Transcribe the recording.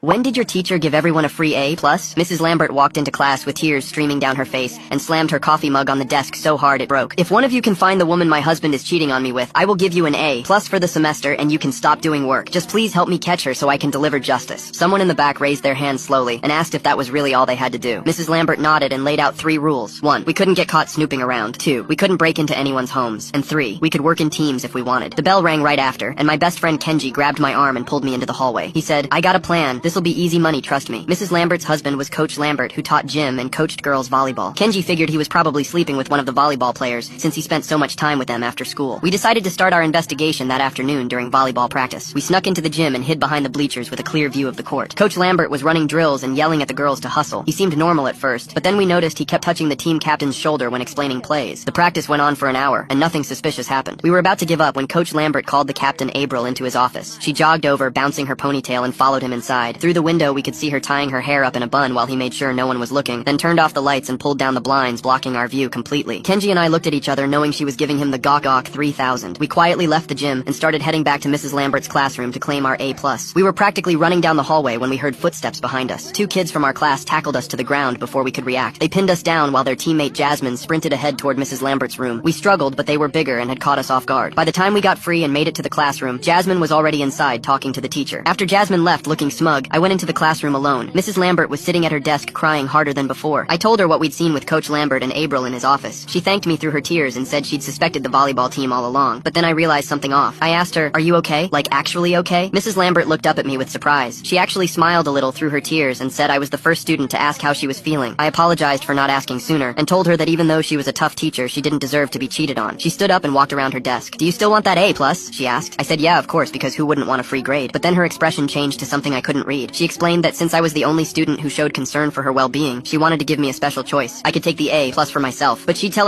When did your teacher give everyone a free A+? Mrs. Lambert walked into class with tears streaming down her face and slammed her coffee mug on the desk so hard it broke. If one of you can find the woman my husband is cheating on me with, I will give you an A+ for the semester and you can stop doing work. Just please help me catch her so I can deliver justice. Someone in the back raised their hand slowly and asked if that was really all they had to do. Mrs. Lambert nodded and laid out 3 rules. 1. We couldn't get caught snooping around. 2. We couldn't break into anyone's homes. And 3. We could work in teams if we wanted. The bell rang right after, and my best friend Kenji grabbed my arm and pulled me into the hallway. He said, "I got a plan. This'll be easy money, trust me." Mrs. Lambert's husband was Coach Lambert, who taught gym and coached girls volleyball. Kenji figured he was probably sleeping with one of the volleyball players, since he spent so much time with them after school. We decided to start our investigation that afternoon during volleyball practice. We snuck into the gym and hid behind the bleachers with a clear view of the court. Coach Lambert was running drills and yelling at the girls to hustle. He seemed normal at first, but then we noticed he kept touching the team captain's shoulder when explaining plays. The practice went on for an hour, and nothing suspicious happened. We were about to give up when Coach Lambert called the captain April into his office. She jogged over, bouncing her ponytail, and followed him inside. Through the window, we could see her tying her hair up in a bun while he made sure no one was looking, then turned off the lights and pulled down the blinds, blocking our view completely. Kenji and I looked at each other, knowing she was giving him the gawk 3000. We quietly left the gym and started heading back to Mrs. Lambert's classroom to claim our A+. We were practically running down the hallway when we heard footsteps behind us. 2 kids from our class tackled us to the ground before we could react. They pinned us down while their teammate Jasmine sprinted ahead toward Mrs. Lambert's room. We struggled, but they were bigger and had caught us off guard. By the time we got free and made it to the classroom, Jasmine was already inside talking to the teacher. After Jasmine left looking smug, I went into the classroom alone. Mrs. Lambert was sitting at her desk crying harder than before. I told her what we'd seen with Coach Lambert and April in his office. She thanked me through her tears and said she'd suspected the volleyball team all along. But then I realized something off. I asked her, "Are you okay? Like actually okay?" Mrs. Lambert looked up at me with surprise. She actually smiled a little through her tears and said I was the first student to ask how she was feeling. I apologized for not asking sooner and told her that even though she was a tough teacher, she didn't deserve to be cheated on. She stood up and walked around her desk. "Do you still want that A+?" she asked. I said yeah, of course, because who wouldn't want a free grade? But then her expression changed to something I couldn't read. She explained that since I was the only student who showed concern for her well-being, she wanted to give me a special choice. I could take the A+ for myself, but she'd tell